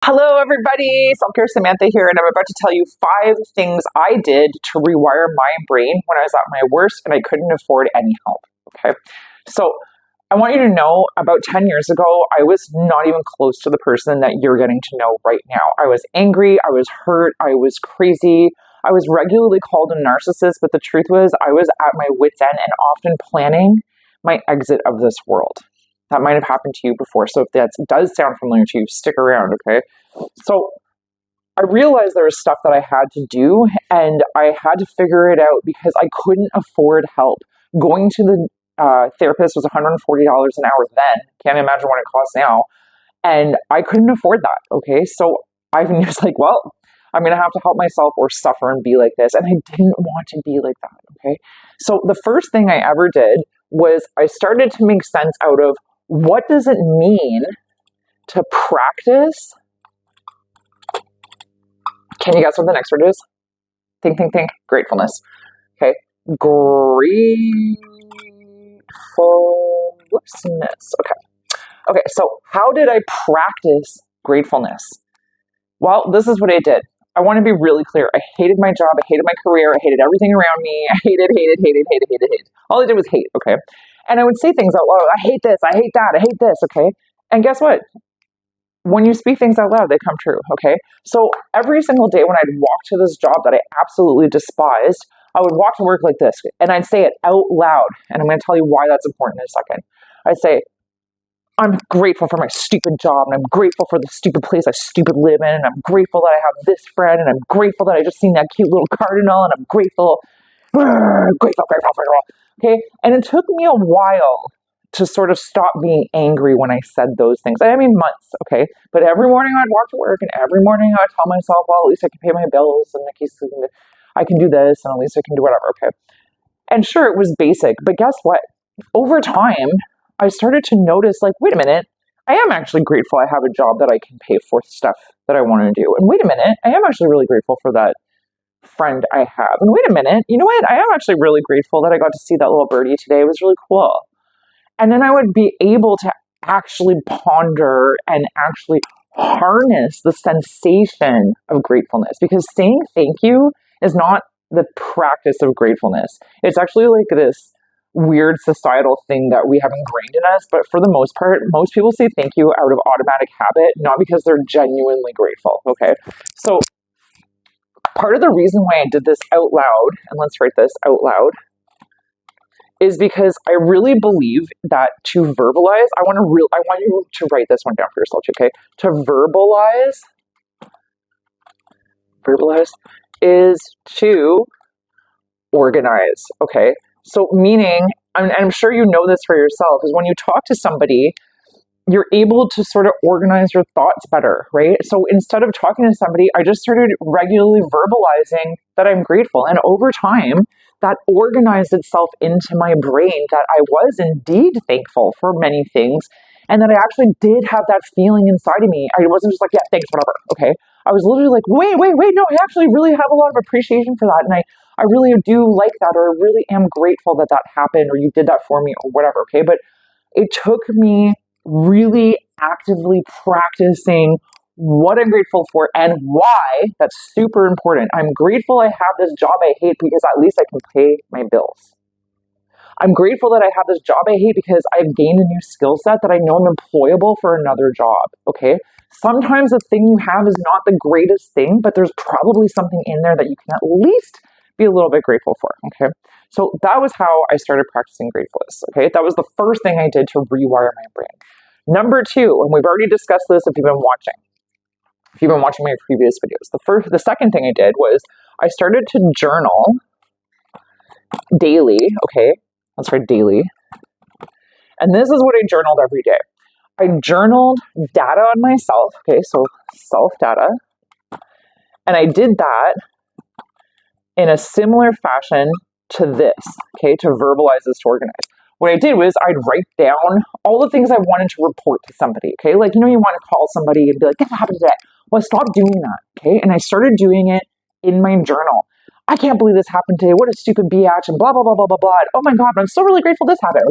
Hello, everybody. Self-care Samantha here, and I'm about to tell you 5 things I did to rewire my brain when I was at my worst and I couldn't afford any help. Okay, so I want you to know about 10 years ago, I was not even close to the person that you're getting to know right now. I was angry, I was hurt, I was crazy. I was regularly called a narcissist, but the truth was I was at my wit's end and often planning my exit of this world. That might have happened to you before. So if that does sound familiar to you, stick around, okay? So I realized there was stuff that I had to do, and I had to figure it out because I couldn't afford help. Going to the therapist was $140 an hour then. Can't imagine what it costs now. And I couldn't afford that, okay? So I was like, well, I'm going to have to help myself or suffer and be like this. And I didn't want to be like that, okay? So the first thing I ever did was I started to make sense out of what does it mean to practice? Can you guess what the next word is? Think. Gratefulness. Okay. Gratefulness. Okay. So how did I practice gratefulness? Well, this is what I did. I want to be really clear. I hated my job. I hated my career. I hated everything around me. I hated. All I did was hate. Okay. And I would say things out loud. I hate this. I hate that. I hate this. Okay. And guess what? When you speak things out loud, they come true. Okay. So every single day when I'd walk to this job that I absolutely despised, I would walk to work like this and I'd say it out loud. And I'm going to tell you why that's important in a second. I'd say, I'm grateful for my stupid job, and I'm grateful for the stupid place I live in, and I'm grateful that I have this friend, and I'm grateful that I just seen that cute little cardinal, and I'm grateful. Okay, and it took me a while to sort of stop being angry when I said those things. I mean months, okay? But every morning I'd walk to work, and every morning I'd tell myself, well, at least I can pay my bills, and I can do this, and at least I can do whatever, okay? And sure, it was basic, but guess what? Over time, I started to notice, like, wait a minute, I am actually grateful I have a job that I can pay for stuff that I want to do. And wait a minute, I am actually really grateful for that friend I have. And wait a minute, you know what? I am actually really grateful that I got to see that little birdie today. It was really cool. And then I would be able to actually ponder and actually harness the sensation of gratefulness, because saying thank you is not the practice of gratefulness. It's actually like this weird societal thing that we have ingrained in us, but for the most part, most people say thank you out of automatic habit, not because they're genuinely grateful, okay? So part of the reason why I did this out loud, and let's write this out loud, is because I really believe that to verbalize, I want you to write this one down for yourself, okay? To verbalize is to organize, okay? So meaning, and I'm sure you know this for yourself, is when you talk to somebody, you're able to sort of organize your thoughts better, right? So instead of talking to somebody, I just started regularly verbalizing that I'm grateful. And over time, that organized itself into my brain that I was indeed thankful for many things, and that I actually did have that feeling inside of me. I wasn't just like, yeah, thanks, whatever, okay? I was literally like, wait, no, I actually really have a lot of appreciation for that, and I really do like that, or I really am grateful that that happened, or you did that for me, or whatever, okay? But it took me really actively practicing what I'm grateful for and why. That's super important. I'm grateful I have this job I hate because at least I can pay my bills. I'm grateful that I have this job I hate because I've gained a new skill set that I know I'm employable for another job, okay? Sometimes the thing you have is not the greatest thing, but there's probably something in there that you can at least be a little bit grateful for, okay? So that was how I started practicing gratefulness, okay? That was the first thing I did to rewire my brain. Number 2, and we've already discussed this if you've been watching my previous videos. The second thing I did was I started to journal daily, okay? Let's write daily. And this is what I journaled every day. I journaled data on myself, okay? So self-data. And I did that in a similar fashion to this, okay? To verbalize this, to organize. What I did was I'd write down all the things I wanted to report to somebody, okay? Like, you know, you want to call somebody and be like, guess what happened today? Well, I stopped doing that, okay? And I started doing it in my journal. I can't believe this happened today. What a stupid biatch, and blah, blah, blah, blah, blah, blah. Oh my God, but I'm still really grateful this happened.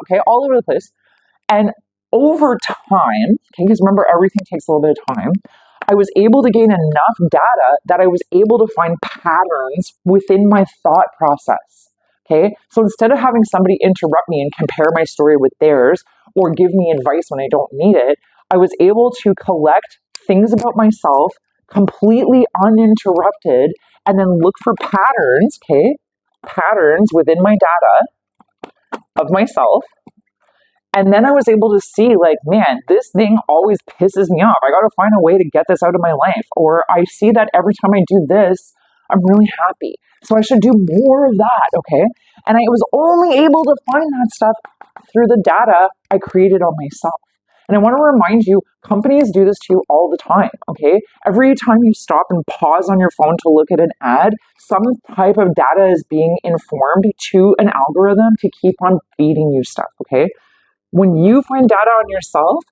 Okay, all over the place. And over time, okay, because remember, everything takes a little bit of time, I was able to gain enough data that I was able to find patterns within my thought process. Okay, so instead of having somebody interrupt me and compare my story with theirs or give me advice when I don't need it, I was able to collect things about myself completely uninterrupted and then look for patterns, okay, patterns within my data of myself. And then I was able to see, like, man, this thing always pisses me off. I got to find a way to get this out of my life. Or I see that every time I do this, I'm really happy. So I should do more of that, okay? And I was only able to find that stuff through the data I created on myself. And I want to remind you, companies do this to you all the time, okay? Every time you stop and pause on your phone to look at an ad, some type of data is being informed to an algorithm to keep on feeding you stuff, okay? When you find data on yourself,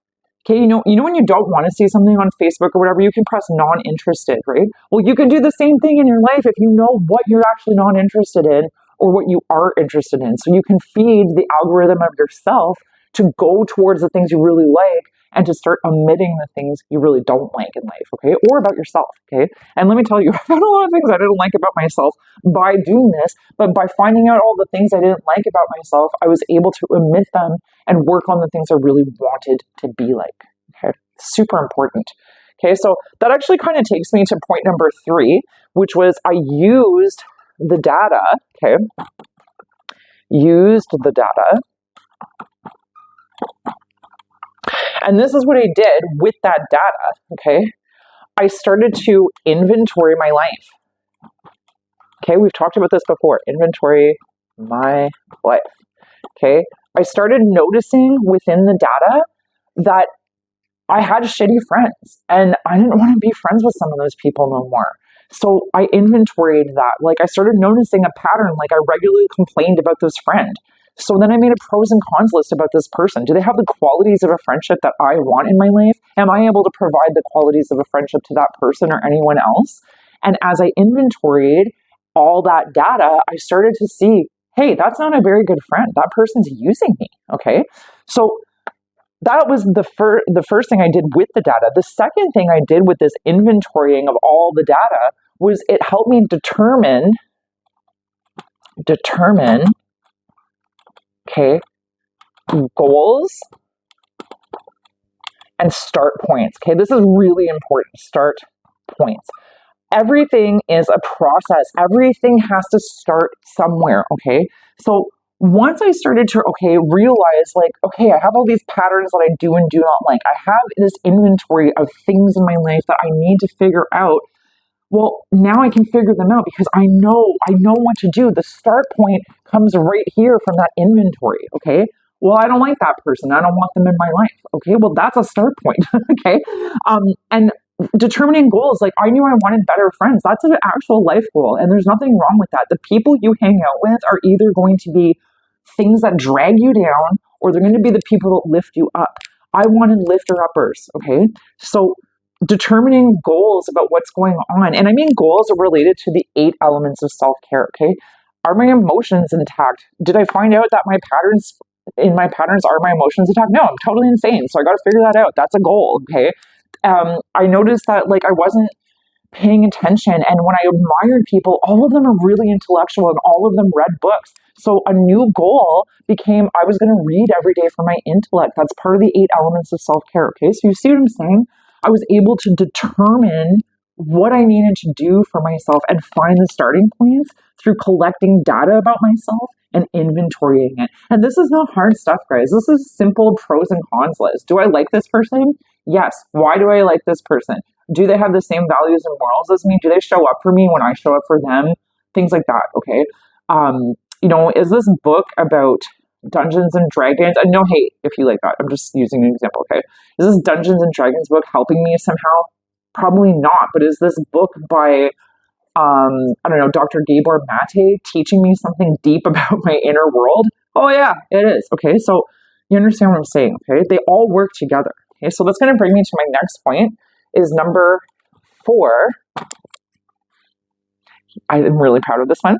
okay, you know when you don't want to see something on Facebook or whatever, you can press non-interested, right? Well, you can do the same thing in your life if you know what you're actually not interested in or what you are interested in. So you can feed the algorithm of yourself to go towards the things you really like and to start omitting the things you really don't like in life, okay? Or about yourself, okay? And let me tell you, I found a lot of things I didn't like about myself by doing this, but by finding out all the things I didn't like about myself, I was able to omit them and work on the things I really wanted to be like, okay? Super important. Okay, so that actually kind of takes me to point number 3, which was I used the data, okay? Used the data. And this is what I did with that data, okay? I started to inventory my life. Okay, we've talked about this before. Inventory my life. Okay, I started noticing within the data that I had shitty friends and I didn't want to be friends with some of those people no more. So I inventoried that. Like I started noticing a pattern, like I regularly complained about this friend. So then I made a pros and cons list about this person. Do they have the qualities of a friendship that I want in my life? Am I able to provide the qualities of a friendship to that person or anyone else? And as I inventoried all that data, I started to see, hey, that's not a very good friend. That person's using me, okay? So that was the first thing I did with the data. The second thing I did with this inventorying of all the data was it helped me determine, okay, goals and start points. Okay, this is really important. Start points. Everything is a process. Everything has to start somewhere. Okay, so once I started to realize I have all these patterns that I do and do not like. I have this inventory of things in my life that I need to figure out. Well, now I can figure them out because I know what to do. The start point comes right here from that inventory, okay? Well, I don't like that person. I don't want them in my life. Okay, well, that's a start point, okay? And determining goals, like I knew I wanted better friends. That's an actual life goal, and there's nothing wrong with that. The people you hang out with are either going to be things that drag you down or they're going to be the people that lift you up. I wanted lifter-uppers, okay? So determining goals about what's going on. And I mean, goals are related to the 8 elements of self-care, okay? Are my emotions intact? Did I find out that my patterns are my emotions intact? No, I'm totally insane. So I got to figure that out. That's a goal, okay? I noticed that I wasn't paying attention. And when I admired people, all of them are really intellectual and all of them read books. So a new goal became I was going to read every day for my intellect. That's part of the 8 elements of self-care, okay? So you see what I'm saying? I was able to determine what I needed to do for myself and find the starting points through collecting data about myself and inventorying it. And this is not hard stuff, guys. This is simple pros and cons list. Do I like this person? Yes. Why do I like this person? Do they have the same values and morals as me? Do they show up for me when I show up for them? Things like that, okay? Is this book about Dungeons and Dragons? And no hate if you like that. I'm just using an example, okay? Is this Dungeons and Dragons book helping me somehow? Probably not. But is this book by, Dr. Gabor Mate teaching me something deep about my inner world? Oh yeah, it is. Okay, so you understand what I'm saying, okay? They all work together. Okay, so that's going to bring me to my next point, is number 4. I am really proud of this one.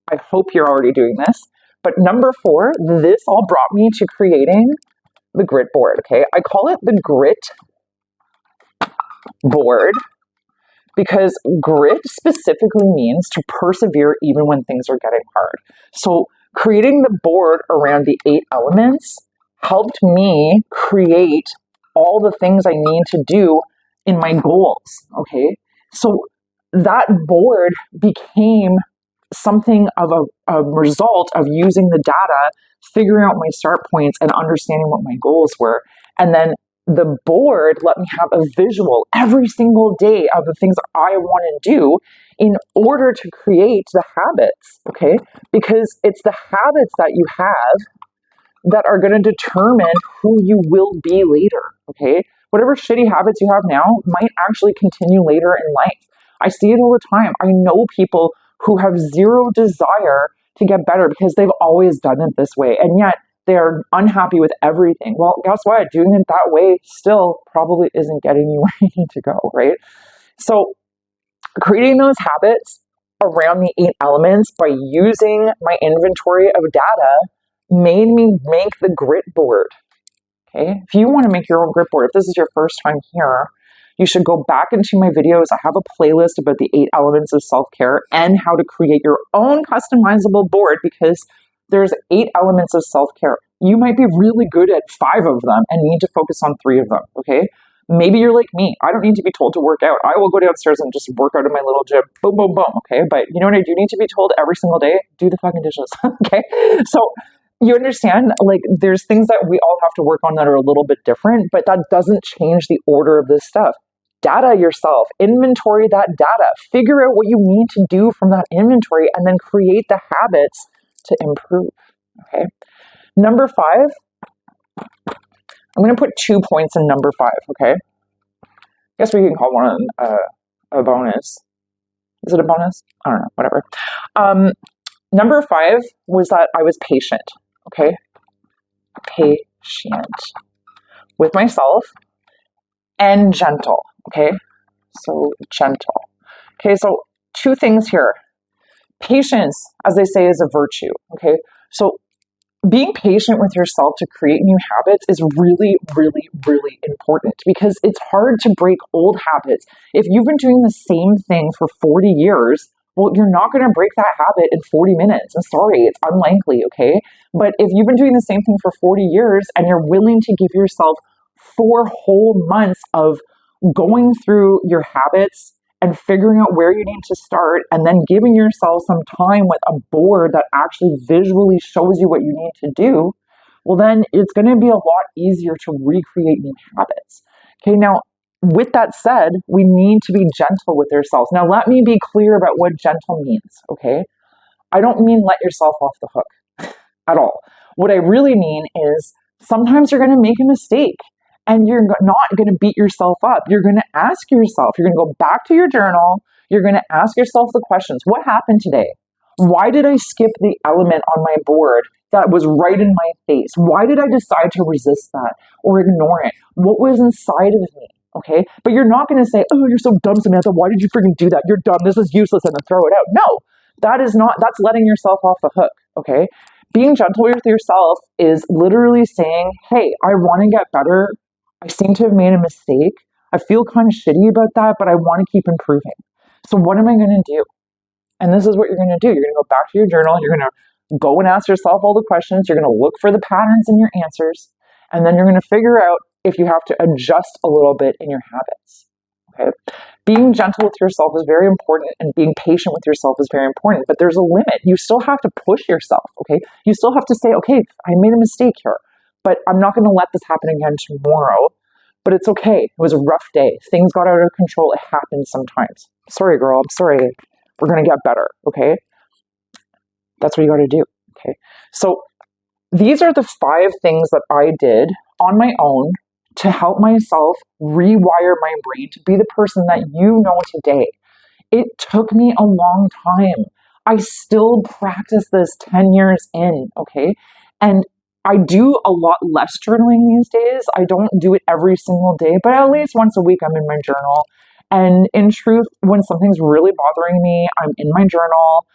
I hope you're already doing this. But number 4, this all brought me to creating the grit board, okay? I call it the grit board because grit specifically means to persevere even when things are getting hard. So creating the board around the 8 elements helped me create all the things I need to do in my goals, okay? So that board became something of a result of using the data, figuring out my start points and understanding what my goals were. And then the board let me have a visual every single day of the things I want to do in order to create the habits, okay? Because it's the habits that you have that are going to determine who you will be later, okay? Whatever shitty habits you have now might actually continue later in life. I see it all the time. I know people who have zero desire to get better because they've always done it this way, and yet they're unhappy with everything. Well, guess what? Doing it that way still probably isn't getting you where you need to go, right? So creating those habits around the 8 elements by using my inventory of data made me make the grit board. Okay, if you want to make your own grit board, if this is your first time here, you should go back into my videos. I have a playlist about the 8 elements of self-care and how to create your own customizable board, because there's 8 elements of self-care. You might be really good at 5 of them and need to focus on 3 of them, okay? Maybe you're like me. I don't need to be told to work out. I will go downstairs and just work out in my little gym. Boom, boom, boom, okay? But you know what I do need to be told every single day? Do the fucking dishes, okay? So you understand, like, there's things that we all have to work on that are a little bit different, but that doesn't change the order of this stuff. Data yourself, inventory that data, figure out what you need to do from that inventory, and then create the habits to improve, okay? Number 5, I'm going to put 2 points in number 5, okay? I guess we can call one a bonus. Is it a bonus? I don't know, whatever. Number 5 was that I was patient, okay? Patient with myself and gentle, okay? So gentle. Okay, so 2 things here. Patience, as they say, is a virtue, okay? So being patient with yourself to create new habits is really, really, really important, because it's hard to break old habits. If you've been doing the same thing for 40 years, well, you're not going to break that habit in 40 minutes. I'm sorry, it's unlikely, okay? But if you've been doing the same thing for 40 years and you're willing to give yourself 4 whole months of going through your habits and figuring out where you need to start, and then giving yourself some time with a board that actually visually shows you what you need to do, well, then it's going to be a lot easier to recreate new habits. Okay, now, with that said, we need to be gentle with ourselves. Now, let me be clear about what gentle means, okay? I don't mean let yourself off the hook at all. What I really mean is sometimes you're going to make a mistake. And you're not going to beat yourself up. You're going to ask yourself, you're going to go back to your journal, you're going to ask yourself the questions. What happened today? Why did I skip the element on my board that was right in my face? Why did I decide to resist that or ignore it? What was inside of me? Okay, but you're not going to say, oh, you're so dumb, Samantha. Why did you freaking do that? You're dumb. This is useless, and then throw it out. No, that's letting yourself off the hook. Okay, being gentle with yourself is literally saying, hey, I want to get better. I seem to have made a mistake. I feel kind of shitty about that, but I want to keep improving. So what am I going to do? And this is what you're going to do. You're going to go back to your journal. You're going to go and ask yourself all the questions. You're going to look for the patterns in your answers. And then you're going to figure out if you have to adjust a little bit in your habits. Okay? Being gentle with yourself is very important, and being patient with yourself is very important, but there's a limit. You still have to push yourself, okay? You still have to say, okay, I made a mistake here, but I'm not going to let this happen again tomorrow. But it's okay. It was a rough day. Things got out of control. It happens sometimes. Sorry, girl. I'm sorry. We're going to get better, okay? That's what you got to do, okay? So these are the 5 things that I did on my own to help myself rewire my brain to be the person that you know today. It took me a long time. I still practice this 10 years in, okay? And I do a lot less journaling these days. I don't do it every single day, but at least once a week I'm in my journal. And in truth, when something's really bothering me, I'm in my journal.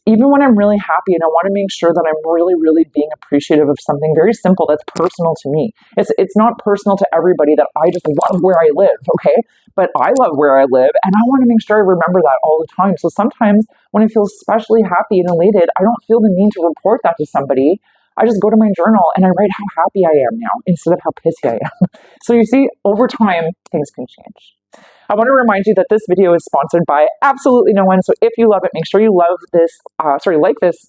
even when I'm really happy and I want to make sure that I'm really, really being appreciative of something very simple that's personal to me. It's not personal to everybody that I just love where I live, okay? But I love where I live and I want to make sure I remember that all the time. So sometimes when I feel especially happy and elated, I don't feel the need to report that to somebody. I just go to my journal and I write how happy I am now instead of how pissy I am. So you see, over time, things can change. I want to remind you that this video is sponsored by absolutely no one. So if you love it, make sure you like this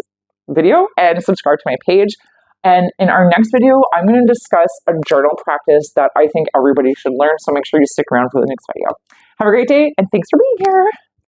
video and subscribe to my page. And in our next video, I'm going to discuss a journal practice that I think everybody should learn. So make sure you stick around for the next video. Have a great day and thanks for being here.